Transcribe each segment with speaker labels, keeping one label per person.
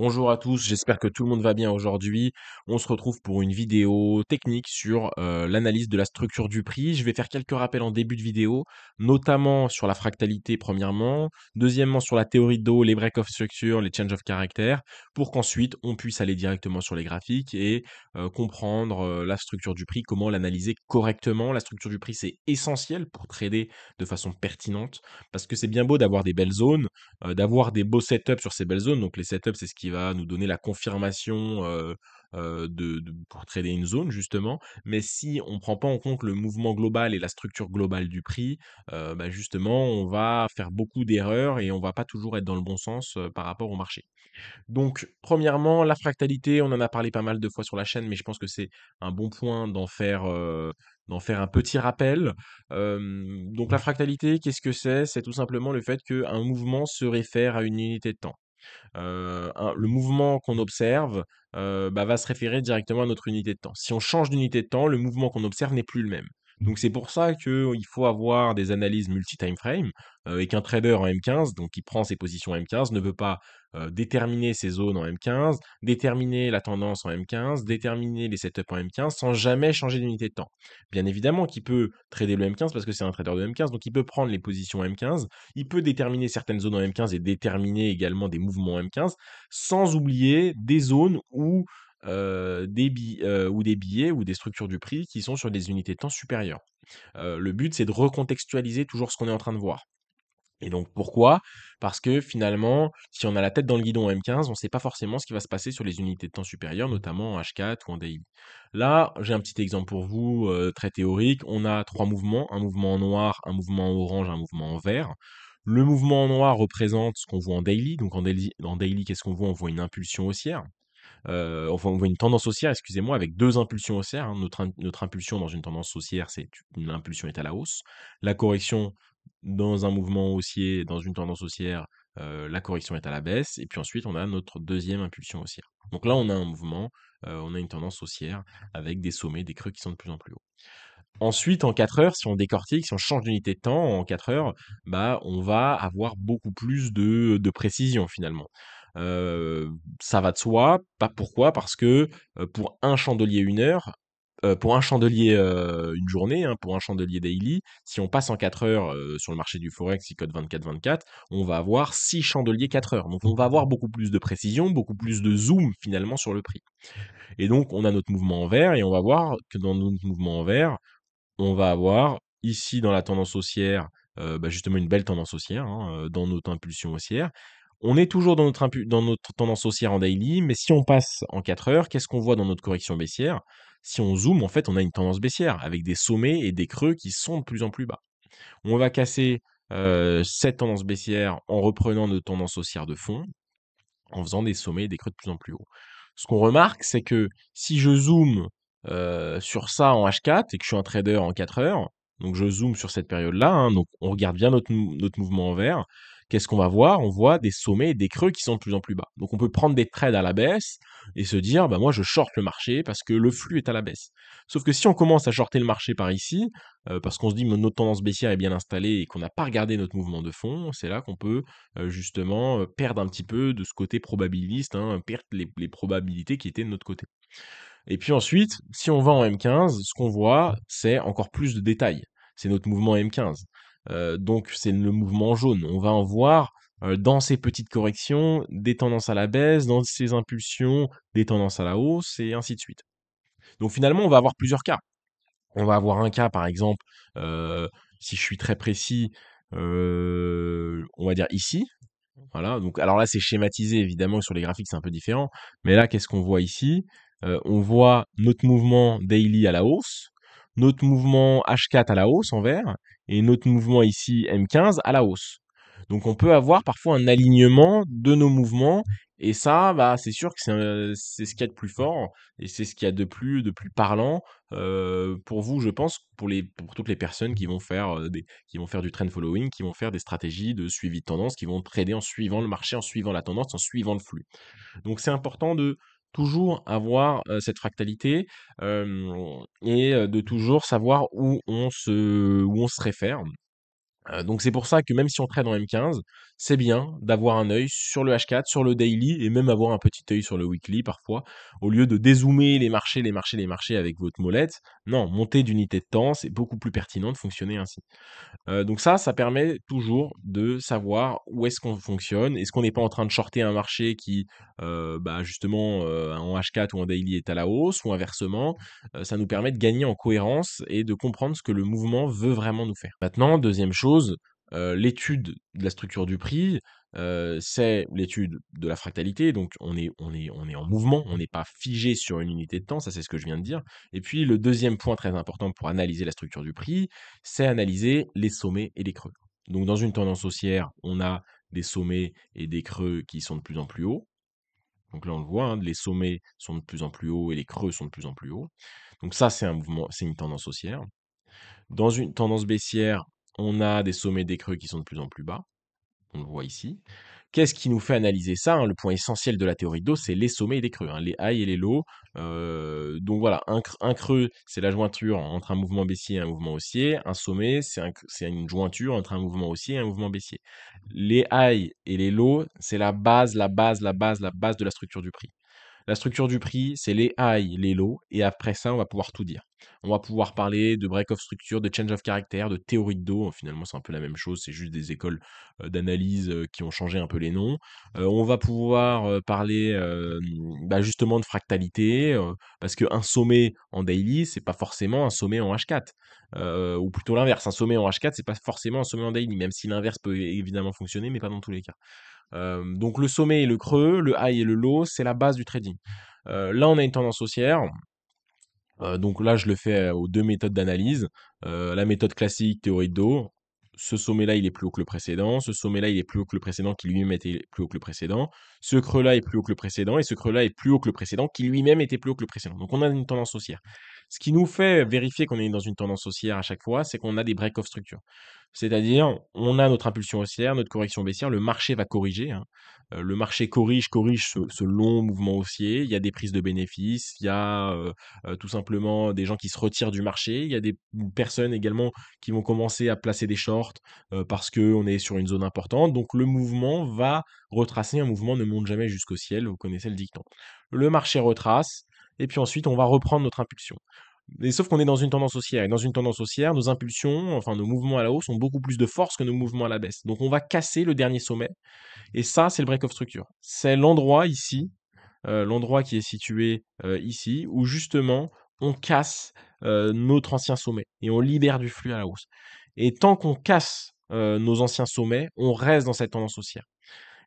Speaker 1: Bonjour à tous, j'espère que tout le monde va bien aujourd'hui. On se retrouve pour une vidéo technique sur l'analyse de la structure du prix. Je vais faire quelques rappels en début de vidéo, notamment sur la fractalité premièrement, deuxièmement sur la théorie de Do, les break of structure, les change of character, pour qu'ensuite on puisse aller directement sur les graphiques et comprendre la structure du prix, comment l'analyser correctement. La structure du prix, c'est essentiel pour trader de façon pertinente, parce que c'est bien beau d'avoir des belles zones, d'avoir des beaux setups sur ces belles zones. Donc les setups, c'est ce qui va nous donner la confirmation pour trader une zone, justement. Mais si on ne prend pas en compte le mouvement global et la structure globale du prix, bah, justement, on va faire beaucoup d'erreurs et on va pas toujours être dans le bon sens par rapport au marché. Donc, premièrement, la fractalité, on en a parlé pas mal de fois sur la chaîne, mais je pense que c'est un bon point d'en faire un petit rappel. Donc la fractalité, qu'est-ce que c'est? C'est tout simplement le fait qu'un mouvement se réfère à une unité de temps. Le mouvement qu'on observe, bah, va se référer directement à notre unité de temps. Si on change d'unité de temps, le mouvement qu'on observe n'est plus le même. Donc c'est pour ça qu'il faut avoir des analyses multi-time frame, et qu'un trader en M15, donc qui prend ses positions en M15, ne veut pas déterminer ses zones en M15, déterminer la tendance en M15, déterminer les setups en M15 sans jamais changer d'unité de temps. Bien évidemment qu'il peut trader le M15 parce que c'est un trader de M15, donc il peut prendre les positions M15, il peut déterminer certaines zones en M15 et déterminer également des mouvements en M15, sans oublier des zones ou des billets ou des structures du prix qui sont sur des unités de temps supérieures. Le but, c'est de recontextualiser toujours ce qu'on est en train de voir. Et donc pourquoi? Parce que finalement, si on a la tête dans le guidon en M15, on ne sait pas forcément ce qui va se passer sur les unités de temps supérieures, notamment en H4 ou en daily. Là, j'ai un petit exemple pour vous, très théorique. On a trois mouvements, un mouvement en noir, un mouvement en orange, un mouvement en vert. Le mouvement en noir représente ce qu'on voit en daily. Donc en daily, qu'est-ce qu'on voit? On voit une impulsion haussière. Enfin, on voit une tendance haussière, excusez-moi, avec deux impulsions haussières, hein. Notre impulsion dans une tendance haussière, c'est une impulsion est à la hausse. La correction dans un mouvement haussier, dans une tendance haussière, la correction est à la baisse. Et puis ensuite, on a notre deuxième impulsion haussière. Donc là, on a un mouvement, on a une tendance haussière avec des sommets, des creux qui sont de plus en plus hauts. Ensuite, en 4 heures, si on décortique, si on change d'unité de temps, en 4 heures, bah, on va avoir beaucoup plus de précision finalement. Heu, Ça va de soi. Pas pourquoi? Parce que, pour un chandelier 1 heure, pour un chandelier, 1 journée, hein, pour un chandelier daily, si on passe en 4 heures, sur le marché du forex, il code 24-24, on va avoir 6 chandeliers 4 heures. Donc on va avoir beaucoup plus de précision, beaucoup plus de zoom finalement sur le prix. Et donc on a notre mouvement en vert et on va voir que dans notre mouvement en vert, on va avoir ici dans la tendance haussière, bah, justement une belle tendance haussière, hein, dans notre impulsion haussière. On est toujours dans notre tendance haussière en daily, mais si on passe en 4 heures, qu'est-ce qu'on voit dans notre correction baissière? Si on zoome, en fait, on a une tendance baissière avec des sommets et des creux qui sont de plus en plus bas. On va casser, cette tendance baissière en reprenant notre tendance haussière de fond, en faisant des sommets et des creux de plus en plus hauts. Ce qu'on remarque, c'est que si je zoome sur ça en H4 et que je suis un trader en 4 heures, donc je zoome sur cette période-là, hein, donc on regarde bien notre mouvement en vert, qu'est-ce qu'on va voir? On voit des sommets et des creux qui sont de plus en plus bas. Donc on peut prendre des trades à la baisse et se dire, bah moi je short le marché parce que le flux est à la baisse. Sauf que si on commence à shorter le marché par ici, parce qu'on se dit que notre tendance baissière est bien installée et qu'on n'a pas regardé notre mouvement de fond, c'est là qu'on peut justement, perdre un petit peu de ce côté probabiliste, hein, perdre les probabilités qui étaient de notre côté. Et puis ensuite, si on va en M15, ce qu'on voit, c'est encore plus de détails. C'est notre mouvement M15. Donc c'est le mouvement jaune. On va en voir, dans ces petites corrections, des tendances à la baisse, dans ces impulsions, des tendances à la hausse et ainsi de suite. Donc finalement, on va avoir plusieurs cas. On va avoir un cas, par exemple, heu, si je suis très précis, on va dire ici. Voilà, donc alors là, c'est schématisé évidemment, sur les graphiques, c'est un peu différent. Mais là, qu'est-ce qu'on voit ici? On voit notre mouvement daily à la hausse, notre mouvement H4 à la hausse en vert et notre mouvement ici M15 à la hausse. Donc on peut avoir parfois un alignement de nos mouvements et ça, bah, c'est sûr que c'est ce qu'il y a de plus fort et c'est ce qu'il y a de plus parlant, pour vous, je pense, pour toutes les personnes qui vont faire, qui vont faire du trend following, qui vont faire des stratégies de suivi de tendance, qui vont trader en suivant le marché, en suivant la tendance, en suivant le flux. Donc c'est important de toujours avoir, cette fractalité, et de toujours savoir où on se réfère. Donc c'est pour ça que même si on trade en M15, c'est bien d'avoir un œil sur le H4, sur le daily et même avoir un petit œil sur le weekly parfois, au lieu de dézoomer les marchés, les marchés, les marchés avec votre molette. Non, monter d'unité de temps, c'est beaucoup plus pertinent de fonctionner ainsi. Donc ça permet toujours de savoir où est-ce qu'on fonctionne. Est-ce qu'on n'est pas en train de shorter un marché qui, justement, en H4 ou en daily est à la hausse ou inversement? Ça nous permet de gagner en cohérence et de comprendre ce que le mouvement veut vraiment nous faire. Maintenant, deuxième chose, l'étude de la structure du prix, c'est l'étude de la fractalité. Donc on est en mouvement, on n'est pas figé sur une unité de temps, ça c'est ce que je viens de dire. Et puis le deuxième point très important pour analyser la structure du prix, c'est analyser les sommets et les creux. Donc dans une tendance haussière, on a des sommets et des creux qui sont de plus en plus hauts. Donc là, on le voit, hein, les sommets sont de plus en plus hauts et les creux sont de plus en plus hauts. Donc ça, c'est un mouvement, c'est une tendance haussière. Dans une tendance baissière, on a des sommets et des creux qui sont de plus en plus bas. On le voit ici. Qu'est-ce qui nous fait analyser ça, hein? Le point essentiel de la théorie de dos, c'est les sommets et les creux, hein, les highs et les lows. Donc voilà, un creux, c'est la jointure entre un mouvement baissier et un mouvement haussier. Un sommet, c'est une jointure entre un mouvement haussier et un mouvement baissier. Les highs et les lows, c'est la base, la base, la base, la base de la structure du prix. La structure du prix, c'est les highs, les lows, et après ça, on va pouvoir tout dire. On va pouvoir parler de break of structure, de change of character, de théorie de dos. Finalement, c'est un peu la même chose, c'est juste des écoles d'analyse qui ont changé un peu les noms. On va pouvoir parler justement de fractalité, parce qu'un sommet en daily, c'est pas forcément un sommet en H4. Ou plutôt l'inverse, un sommet en H4, c'est pas forcément un sommet en daily, même si l'inverse peut évidemment fonctionner, mais pas dans tous les cas. Donc le sommet et le creux, le high et le low, c'est la base du trading. Là, on a une tendance haussière. Donc là, je le fais aux deux méthodes d'analyse. La méthode classique, théorie de dos. Ce sommet-là, il est plus haut que le précédent. Ce sommet-là, il est plus haut que le précédent, qui lui-même était plus haut que le précédent. Ce creux-là est plus haut que le précédent. Et ce creux-là est plus haut que le précédent, qui lui-même était plus haut que le précédent. Donc on a une tendance haussière. Ce qui nous fait vérifier qu'on est dans une tendance haussière à chaque fois, c'est qu'on a des break-off structures. C'est-à-dire, on a notre impulsion haussière, notre correction baissière, le marché va corriger, hein. Le marché corrige ce long mouvement haussier. Il y a des prises de bénéfices, il y a tout simplement des gens qui se retirent du marché. Il y a des personnes également qui vont commencer à placer des shorts parce qu'on est sur une zone importante. Donc le mouvement va retracer. Un mouvement ne monte jamais jusqu'au ciel. Vous connaissez le dicton. Le marché retrace et puis ensuite on va reprendre notre impulsion. Et sauf qu'on est dans une tendance haussière. Et dans une tendance haussière, nos impulsions, enfin nos mouvements à la hausse ont beaucoup plus de force que nos mouvements à la baisse. Donc on va casser le dernier sommet. Et ça, c'est le break of structure. C'est l'endroit ici, l'endroit qui est situé ici, où justement on casse notre ancien sommet et on libère du flux à la hausse. Et tant qu'on casse nos anciens sommets, on reste dans cette tendance haussière.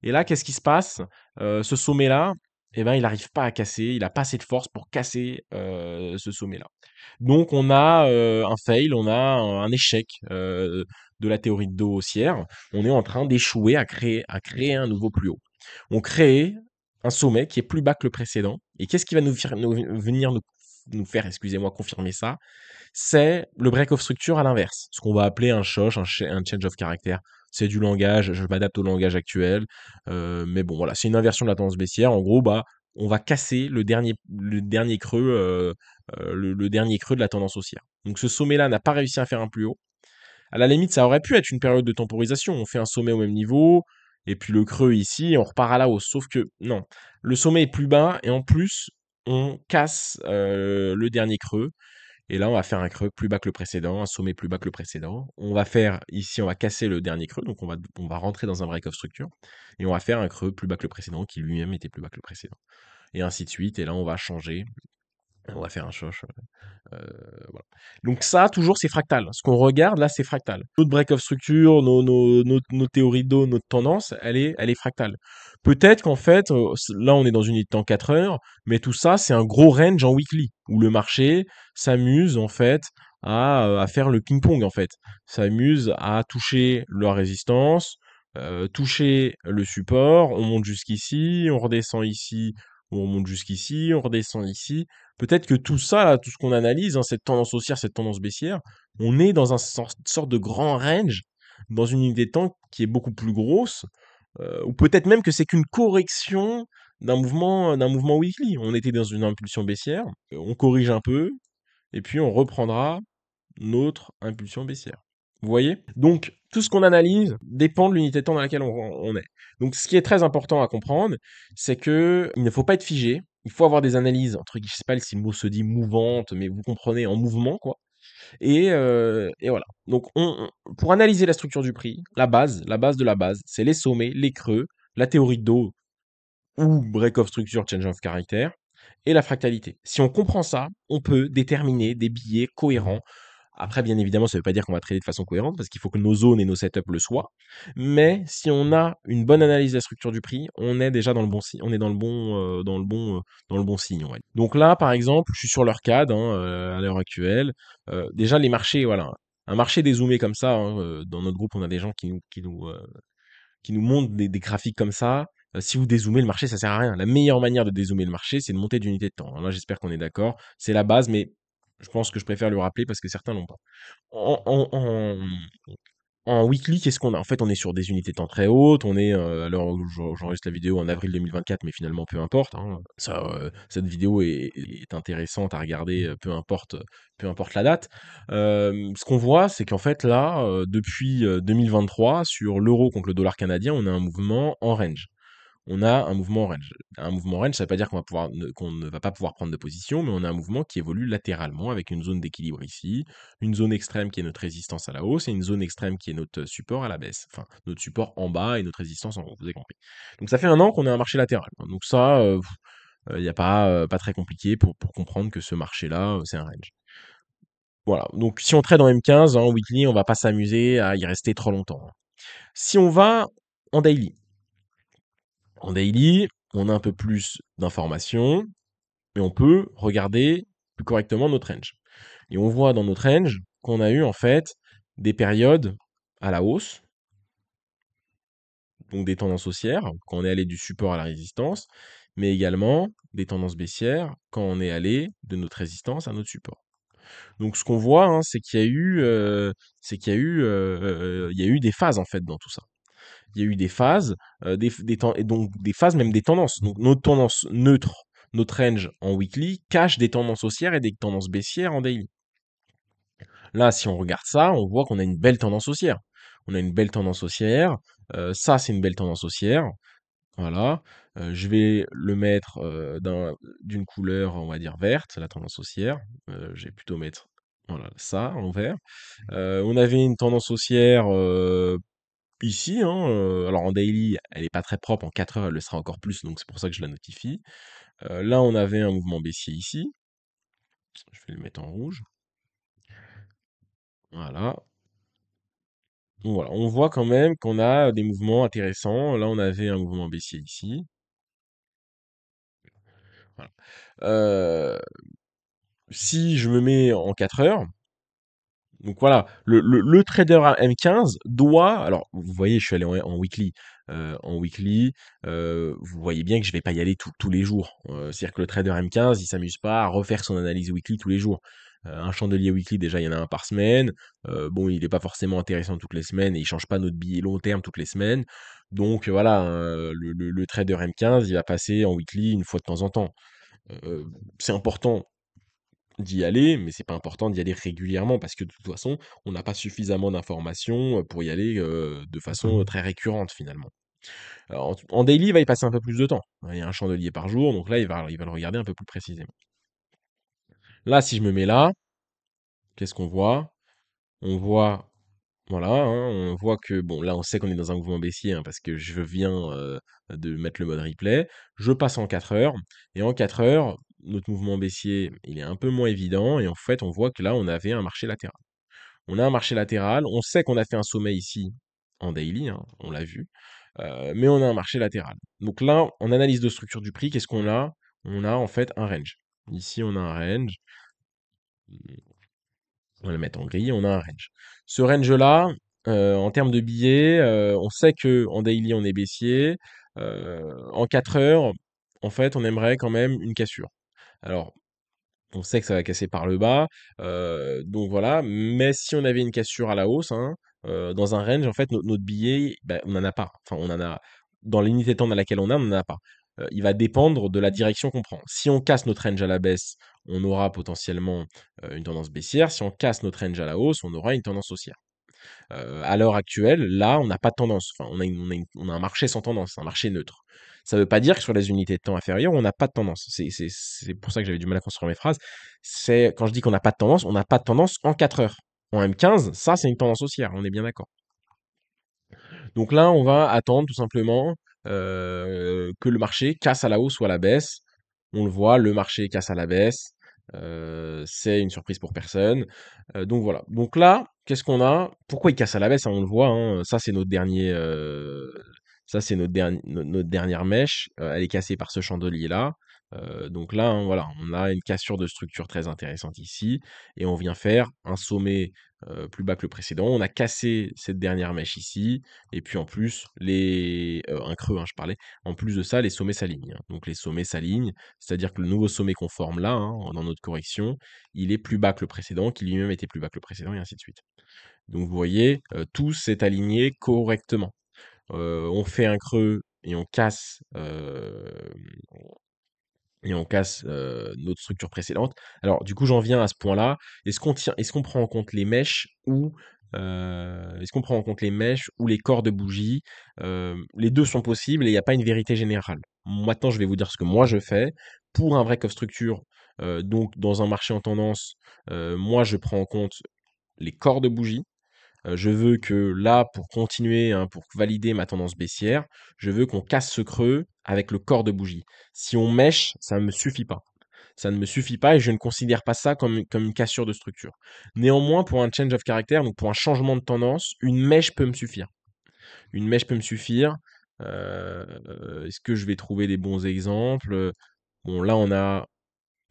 Speaker 1: Et là, qu'est-ce qui se passe? Ce sommet-là, eh ben, il n'arrive pas à casser, il a pas assez de force pour casser ce sommet-là. Donc on a un fail, on a un échec de la théorie de dos haussière. On est en train d'échouer à créer un nouveau plus haut. On crée un sommet qui est plus bas que le précédent. Et qu'est-ce qui va venir nous faire, excusez-moi, confirmer ça? C'est le break of structure à l'inverse, ce qu'on va appeler un shosh, un change of character. C'est du langage, je m'adapte au langage actuel, mais bon voilà, c'est une inversion de la tendance baissière. En gros, on va casser le dernier creux, le dernier creux de la tendance haussière. Donc ce sommet-là n'a pas réussi à faire un plus haut. À la limite, ça aurait pu être une période de temporisation. On fait un sommet au même niveau, et puis le creux ici, et on repart à la hausse. Sauf que non, le sommet est plus bas, et en plus, on casse le dernier creux. Et là, on va faire un creux plus bas que le précédent, un sommet plus bas que le précédent. On va faire, ici, on va casser le dernier creux, donc on va rentrer dans un break-off structure, et on va faire un creux plus bas que le précédent, qui lui-même était plus bas que le précédent. Et ainsi de suite, et là, on va changer, on va faire un choche. Voilà. Donc ça, toujours, c'est fractal. Ce qu'on regarde, là, c'est fractal. Notre break-off structure, nos théories d'eau, notre tendance, elle est fractale. Peut-être qu'en fait, là, on est dans une unité en 4 heures, mais tout ça, c'est un gros range en weekly, où le marché s'amuse, en fait, à faire le ping-pong, en fait. S'amuse à toucher la résistance, toucher le support, on monte jusqu'ici, on redescend ici, on monte jusqu'ici, on redescend ici. Peut-être que tout ça, là, tout ce qu'on analyse, hein, cette tendance haussière, cette tendance baissière, on est dans un sorte de grand range, dans une unité de temps qui est beaucoup plus grosse, ou peut-être même que c'est qu'une correction d'un mouvement weekly. On était dans une impulsion baissière, on corrige un peu, et puis on reprendra notre impulsion baissière. Vous voyez? Donc, tout ce qu'on analyse dépend de l'unité de temps dans laquelle on est. Donc, ce qui est très important à comprendre, c'est que il ne faut pas être figé. Il faut avoir des analyses, entre guillemets, je sais pas si le mot se dit mouvante, mais vous comprenez, en mouvement, quoi. Et voilà. Donc, pour analyser la structure du prix, la base de la base, c'est les sommets, les creux, la théorie de dos ou break of structure, change of character, et la fractalité. Si on comprend ça, on peut déterminer des billets cohérents. Après, bien évidemment, ça ne veut pas dire qu'on va trader de façon cohérente, parce qu'il faut que nos zones et nos setups le soient. Mais si on a une bonne analyse de la structure du prix, on est déjà dans le bon signe, on est dans le bon signe, on va dire. Donc là, par exemple, je suis sur leur CAD à l'heure actuelle. Déjà, les marchés, voilà. Un marché dézoomé comme ça, dans notre groupe, on a des gens qui nous montrent des graphiques comme ça. Si vous dézoomez le marché, ça sert à rien. La meilleure manière de dézoomer le marché, c'est de monter d'unité de temps. Alors là, j'espère qu'on est d'accord. C'est la base, mais je pense que je préfère le rappeler parce que certains l'ont pas. En, en, en, en weekly, qu'est-ce qu'on a? En fait, on est sur des unités de temps très hautes. On est, à l'heure où j'enregistre la vidéo, en avril 2024, mais finalement, peu importe, hein. Ça, cette vidéo est intéressante à regarder, peu importe la date. Ce qu'on voit, c'est qu'en fait, là, depuis 2023, sur l'euro contre le dollar canadien, on a un mouvement en range. On a un mouvement range. Un mouvement range, ça ne veut pas dire qu'on ne va pas pouvoir prendre de position, mais on a un mouvement qui évolue latéralement avec une zone d'équilibre ici, une zone extrême qui est notre résistance à la hausse et une zone extrême qui est notre support à la baisse. Enfin, notre support en bas et notre résistance en haut, vous avez compris. Donc ça fait un an qu'on a un marché latéral. Donc ça, il n'y a pas très compliqué pour comprendre que ce marché-là, c'est un range. Voilà. Donc si on trade en M15, en weekly, on va pas s'amuser à y rester trop longtemps. Si on va en daily, on a un peu plus d'informations, mais on peut regarder plus correctement notre range. Et on voit dans notre range qu'on a eu en fait des périodes à la hausse, donc des tendances haussières, quand on est allé du support à la résistance, mais également des tendances baissières quand on est allé de notre résistance à notre support. Donc ce qu'on voit, hein, il y a eu des phases en fait dans tout ça. Il y a eu des phases, et donc des phases, même des tendances. Donc notre tendance neutre, notre range en weekly, cache des tendances haussières et des tendances baissières en daily. Là, si on regarde ça, on voit qu'on a une belle tendance haussière. On a une belle tendance haussière. Ça, c'est une belle tendance haussière. Voilà. Je vais le mettre d'une couleur, on va dire verte, la tendance haussière. Je vais plutôt mettre voilà, ça en vert. On avait une tendance haussière ici, hein, alors en daily, elle est pas très propre, en 4 heures, elle le sera encore plus, donc c'est pour ça que je la notifie. Là, on avait un mouvement baissier ici. Je vais le mettre en rouge. Voilà. Donc voilà, on voit quand même qu'on a des mouvements intéressants. Là, on avait un mouvement baissier ici. Voilà. Heu, Si je me mets en 4 heures, donc voilà, le trader à M15 doit, alors vous voyez, je suis allé en weekly. En weekly, vous voyez bien que je vais pas y aller tous les jours. C'est-à-dire que le trader M15, il s'amuse pas à refaire son analyse weekly tous les jours. Un chandelier weekly, déjà, il y en a un par semaine. Bon, il est pas forcément intéressant toutes les semaines et il change pas notre billet long terme toutes les semaines. Donc voilà, le trader M15, il va passer en weekly une fois de temps en temps. C'est important d'y aller, mais c'est pas important d'y aller régulièrement parce que de toute façon, on n'a pas suffisamment d'informations pour y aller de façon très récurrente finalement. Alors, en daily, il va y passer un peu plus de temps. Il y a un chandelier par jour, donc là, il va le regarder un peu plus précisément. Là, si je me mets là, qu'est-ce qu'on voit? On voit, voilà, hein, on voit que, bon, là, on sait qu'on est dans un mouvement baissier parce que je viens de mettre le mode replay. Je passe en 4 heures, et en 4 heures, notre mouvement baissier, il est un peu moins évident, et en fait, on voit que là, on avait un marché latéral. On a un marché latéral, on sait qu'on a fait un sommet ici en daily, hein, on l'a vu, mais on a un marché latéral. Donc là, en analyse de structure du prix, qu'est-ce qu'on a? On a en fait un range. Ici, on a un range. On va le mettre en gris, on a un range. Ce range-là, en termes de billets, on sait que en daily, on est baissier. En 4 heures, en fait, on aimerait quand même une cassure. Alors, on sait que ça va casser par le bas, donc voilà. Mais si on avait une cassure à la hausse, hein, dans un range, en fait, notre billet, bah, on n'en a pas. Enfin, on en a dans l'unité de temps dans laquelle on n'en a pas. Il va dépendre de la direction qu'on prend. Si on casse notre range à la baisse, on aura potentiellement une tendance baissière. Si on casse notre range à la hausse, on aura une tendance haussière. À l'heure actuelle, là, on n'a pas de tendance. Enfin, on a un marché sans tendance, un marché neutre. Ça ne veut pas dire que sur les unités de temps inférieures, on n'a pas de tendance. C'est pour ça que j'avais du mal à construire mes phrases. C'est quand je dis qu'on n'a pas de tendance, on n'a pas de tendance en 4 heures. En M15, ça, c'est une tendance haussière, on est bien d'accord. Donc là, on va attendre tout simplement que le marché casse à la hausse ou à la baisse. On le voit, le marché casse à la baisse. C'est une surprise pour personne. Donc voilà. Donc là, qu'est-ce qu'on a? Pourquoi il casse à la baisse, hein, on le voit, hein. Ça, c'est notre dernier. Ça, c'est notre dernière mèche. Elle est cassée par ce chandelier-là. Donc là, hein, voilà, on a une cassure de structure très intéressante ici. Et on vient faire un sommet plus bas que le précédent. On a cassé cette dernière mèche ici. Et puis en plus, un creux, hein, je parlais. En plus de ça, les sommets s'alignent, hein. Donc les sommets s'alignent, c'est-à-dire que le nouveau sommet qu'on forme là, hein, dans notre correction, il est plus bas que le précédent, qui lui-même était plus bas que le précédent, et ainsi de suite. Donc vous voyez, tout s'est aligné correctement. On fait un creux et on casse notre structure précédente. Alors, du coup, j'en viens à ce point-là. Est-ce qu'on prend en compte les mèches ou est-ce qu'on prend en compte les mèches ou les corps de bougie? Les deux sont possibles et il n'y a pas une vérité générale. Maintenant, je vais vous dire ce que moi je fais. Pour un break of structure, donc dans un marché en tendance, moi je prends en compte les corps de bougie. Je veux que là, pour continuer, hein, pour valider ma tendance baissière, je veux qu'on casse ce creux avec le corps de bougie. Si on mèche, ça ne me suffit pas. Ça ne me suffit pas et je ne considère pas ça comme une cassure de structure. Néanmoins, pour un change of character, donc pour un changement de tendance, une mèche peut me suffire. Une mèche peut me suffire. Est-ce que je vais trouver des bons exemples? Bon, là,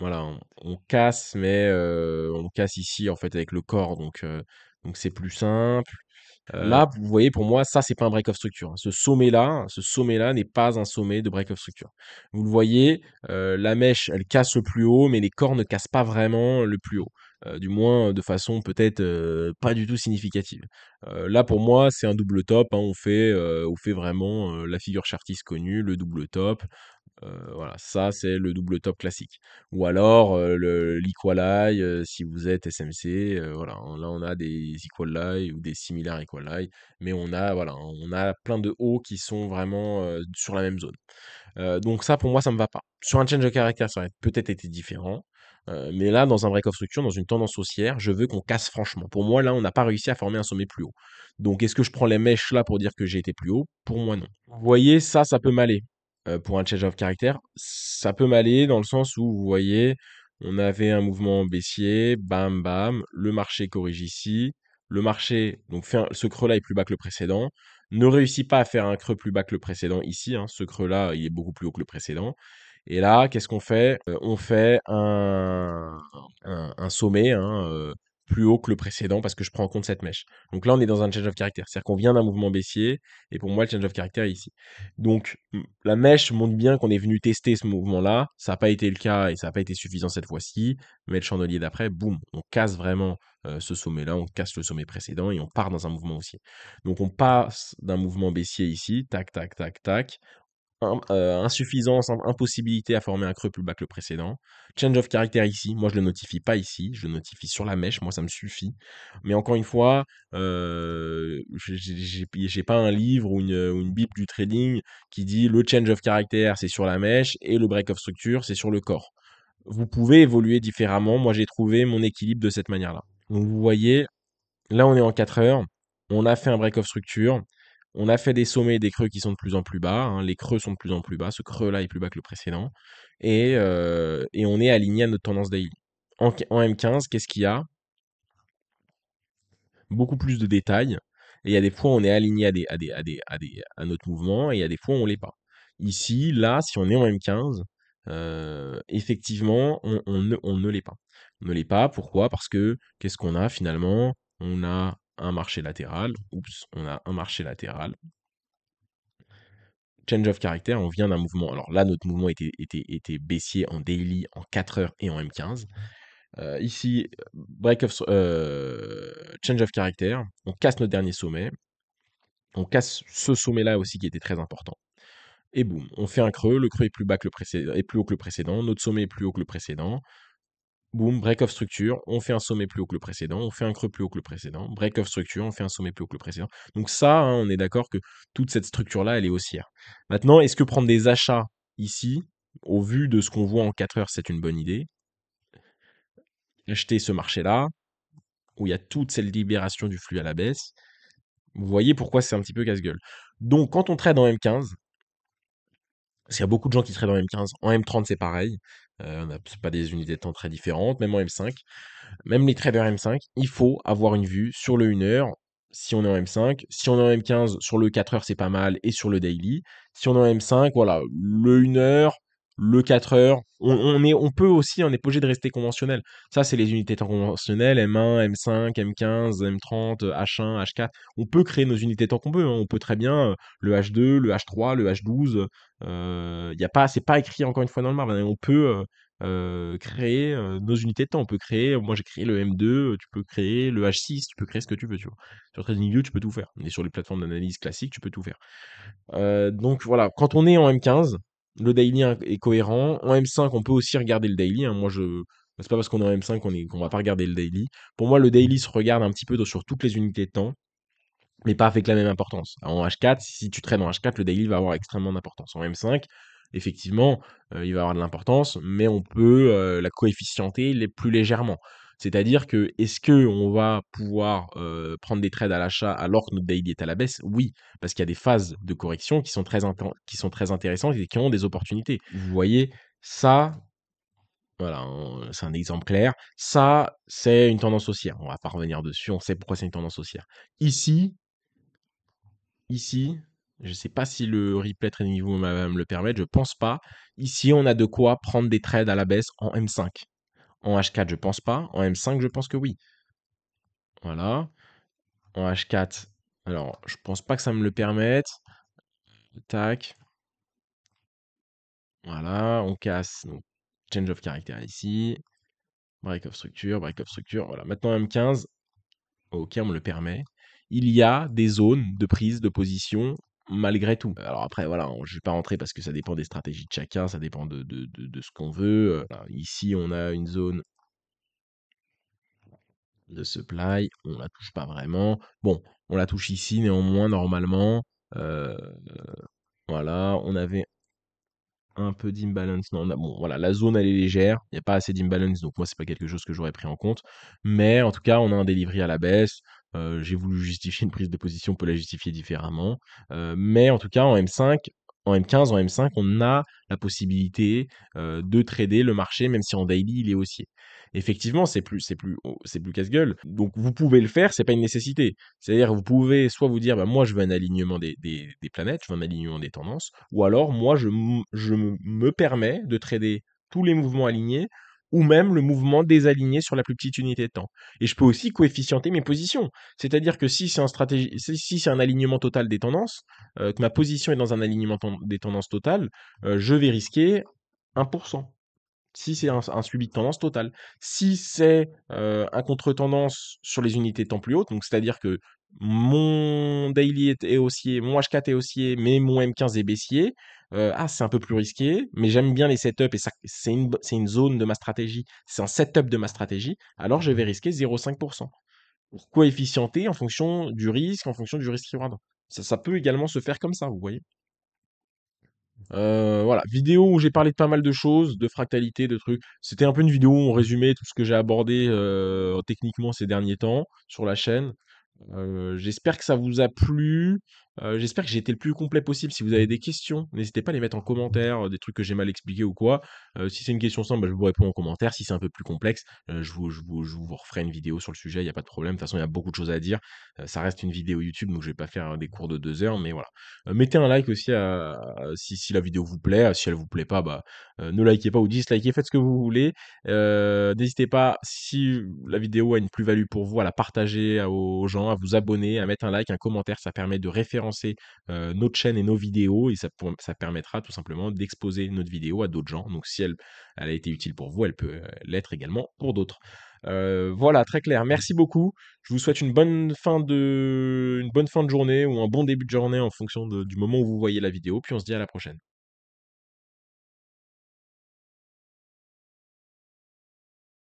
Speaker 1: voilà, on casse, mais on casse ici en fait avec le corps, donc c'est plus simple. Là, vous voyez, pour moi, ça, c'est pas un break of structure, hein. Ce sommet-là n'est pas un sommet de break of structure. Vous le voyez, la mèche, elle casse le plus haut, mais les corps ne cassent pas vraiment le plus haut. Du moins, de façon peut-être pas du tout significative. Là, pour moi, c'est un double top, hein. On fait vraiment la figure chartiste connue, le double top. Voilà, ça c'est le double top classique. Ou alors l'equal eye, si vous êtes SMC, voilà, hein, là on a des equal eye ou des similar equal eye, mais voilà, on a plein de hauts qui sont vraiment sur la même zone. Donc ça, pour moi, ça me va pas. Sur un change de caractère, ça aurait peut-être été différent. Mais là, dans un break of structure, dans une tendance haussière, je veux qu'on casse franchement. Pour moi, là, on n'a pas réussi à former un sommet plus haut. Donc, est-ce que je prends les mèches là pour dire que j'ai été plus haut? Pour moi, non. Vous voyez, ça peut m'aller. Pour un change of character, ça peut m'aller dans le sens où, vous voyez, on avait un mouvement baissier, bam, bam, le marché corrige ici, le marché, donc ce creux-là est plus bas que le précédent, ne réussit pas à faire un creux plus bas que le précédent ici, hein. Ce creux-là, il est beaucoup plus haut que le précédent. Et là, qu'est-ce qu'on fait? On fait un sommet, hein, plus haut que le précédent parce que je prends en compte cette mèche. Donc là, on est dans un change of character. C'est-à-dire qu'on vient d'un mouvement baissier et pour moi, le change of character est ici. Donc la mèche montre bien qu'on est venu tester ce mouvement-là. Ça n'a pas été le cas et ça n'a pas été suffisant cette fois-ci. Mais le chandelier d'après, boum, on casse vraiment ce sommet-là, on casse le sommet précédent et on part dans un mouvement haussier. Donc on passe d'un mouvement baissier ici, tac, tac, tac, tac, insuffisance, impossibilité à former un creux plus bas que le précédent. Change of character ici, moi je le notifie pas ici, je le notifie sur la mèche, moi ça me suffit. Mais encore une fois, j'ai pas un livre ou une bible du trading qui dit le change of character c'est sur la mèche et le break of structure c'est sur le corps. Vous pouvez évoluer différemment, moi j'ai trouvé mon équilibre de cette manière-là. Donc vous voyez, là, on est en 4 heures. On a fait un break of structure. On a fait des sommets et des creux qui sont de plus en plus bas, hein. Les creux sont de plus en plus bas. Ce creux-là est plus bas que le précédent. Et on est aligné à notre tendance daily. En M15, qu'est-ce qu'il y a? Beaucoup plus de détails. Et il y a des fois, on est aligné à notre mouvement et il y a des fois, on l'est pas. Ici, là, si on est en M15, effectivement, on ne l'est pas. On ne l'est pas. Pourquoi? Parce que qu'est-ce qu'on a finalement? On a un marché latéral. Oups, on a un marché latéral. Change of character, on vient d'un mouvement. Alors là, notre mouvement était baissier en daily, en 4 heures et en M15. Ici, change of character, on casse notre dernier sommet, on casse ce sommet-là aussi qui était très important. Et boum, on fait un creux, le creux est plus bas que le précédent, est plus haut que le précédent, notre sommet est plus haut que le précédent. boum, break of structure, on fait un sommet plus haut que le précédent, on fait un creux plus haut que le précédent, break of structure, on fait un sommet plus haut que le précédent. Donc ça, hein, on est d'accord que toute cette structure-là, elle est haussière. Maintenant, est-ce que prendre des achats ici, au vu de ce qu'on voit en 4 heures, c'est une bonne idée? Acheter ce marché-là, où il y a toute cette libération du flux à la baisse, vous voyez pourquoi c'est un petit peu casse-gueule. Donc quand on trade en M15, parce qu'il y a beaucoup de gens qui tradent en M15, en M30 c'est pareil, c'est pas des unités de temps très différentes, même en M5. Même les traders M5, il faut avoir une vue sur le 1 heure si on est en M5. Si on est en M15, sur le 4 heures, c'est pas mal, et sur le daily. Si on est en M5, voilà, le 1 heure, le 4 heures, on peut aussi, on n'est pas obligé de rester conventionnel. Ça, c'est les unités de temps conventionnelles, M1, M5, M15, M30, H1, H4. On peut créer nos unités de temps qu'on veut, hein. On peut très bien le H2, le H3, le H12. Y a pas, c'est pas écrit encore une fois dans le marbre, hein. On peut créer nos unités de temps. On peut créer, moi j'ai créé le M2, tu peux créer le H6, tu peux créer ce que tu veux, tu vois. Sur TradingView, tu peux tout faire. Et sur les plateformes d'analyse classiques, tu peux tout faire. Donc voilà, quand on est en M15, le daily est cohérent. En M5, on peut aussi regarder le daily, hein. Moi, c'est pas parce qu'on est en M5 qu'on va pas regarder le daily. Pour moi, le daily se regarde un petit peu sur toutes les unités de temps, mais pas avec la même importance. En H4, si tu traînes en H4, le daily va avoir extrêmement d'importance. En M5, effectivement, il va avoir de l'importance, mais on peut la coefficienter plus légèrement. C'est-à-dire que, est-ce que on va pouvoir prendre des trades à l'achat alors que notre daily est à la baisse? Oui, parce qu'il y a des phases de correction qui sont très intéressantes et qui ont des opportunités. Vous voyez, ça, voilà, c'est un exemple clair. Ça, c'est une tendance haussière. On va pas revenir dessus, on sait pourquoi c'est une tendance haussière. Ici, je ne sais pas si le replay TradingView va me le permettre, je pense pas. Ici, on a de quoi prendre des trades à la baisse en M5. En H4, je pense pas. En M5, je pense que oui. Voilà. En H4, alors, je pense pas que ça me le permette. Tac. Voilà, on casse. Donc, change of character ici. Break of structure, break of structure. Voilà. Maintenant, M15, OK, on me le permet. Il y a des zones de prise de position malgré tout. Alors après, voilà, je ne vais pas rentrer parce que ça dépend des stratégies de chacun, ça dépend de ce qu'on veut. Voilà, ici, on a une zone de supply, on la touche pas vraiment. Bon, on la touche ici néanmoins normalement. Euh, voilà, on avait un peu d'imbalance. Non, bon, voilà, la zone elle est légère, il n'y a pas assez d'imbalance, donc moi c'est pas quelque chose que j'aurais pris en compte. Mais en tout cas, on a un delivery à la baisse. J'ai voulu justifier une prise de position, on peut la justifier différemment. Mais en tout cas, en M5, en M15, en M5, on a la possibilité de trader le marché, même si en daily il est haussier. Effectivement, c'est plus casse-gueule. Donc vous pouvez le faire, c'est pas une nécessité. C'est-à-dire vous pouvez soit vous dire, bah, moi je veux un alignement des planètes, je veux un alignement des tendances, ou alors moi je me permets de trader tous les mouvements alignés, ou même le mouvement désaligné sur la plus petite unité de temps. Et je peux aussi coefficienter mes positions. C'est-à-dire que si c'est un alignement total des tendances, que ma position est dans un alignement des tendances totales, je vais risquer 1%. Si c'est un suivi de tendance totale. Si c'est un contre-tendance sur les unités de temps plus hautes, donc c'est-à-dire que mon daily est haussier, mon H4 est haussier, mais mon M15 est baissier, c'est un peu plus risqué, mais j'aime bien les setups et ça, c'est une zone de ma stratégie, c'est un setup de ma stratégie, alors je vais risquer 0,5%. Pour coefficienter en fonction du risque, en fonction du risque-reward. Ça peut également se faire comme ça, vous voyez. Voilà, vidéo où j'ai parlé de pas mal de choses, de fractalité, de trucs. C'était un peu une vidéo où on résumait tout ce que j'ai abordé techniquement ces derniers temps sur la chaîne. J'espère que ça vous a plu. J'espère que j'ai été le plus complet possible. Si vous avez des questions, n'hésitez pas à les mettre en commentaire, des trucs que j'ai mal expliqués ou quoi. Si c'est une question simple, bah, je vous réponds en commentaire. Si c'est un peu plus complexe, je vous referai une vidéo sur le sujet, il n'y a pas de problème. De toute façon, il y a beaucoup de choses à dire. Ça reste une vidéo YouTube, donc je vais pas faire des cours de 2 heures, mais voilà. Mettez un like aussi si la vidéo vous plaît. Si elle vous plaît pas, bah, ne likez pas ou dislikez, faites ce que vous voulez. N'hésitez pas, si la vidéo a une plus-value pour vous, à la partager aux gens, à vous abonner, à mettre un like, un commentaire. Ça permet de référencer notre chaîne et nos vidéos et ça permettra tout simplement d'exposer notre vidéo à d'autres gens. Donc si elle a été utile pour vous, elle peut l'être également pour d'autres. Voilà, très clair. Merci beaucoup. Je vous souhaite une bonne fin de journée ou un bon début de journée en fonction du moment où vous voyez la vidéo. Puis on se dit à la prochaine.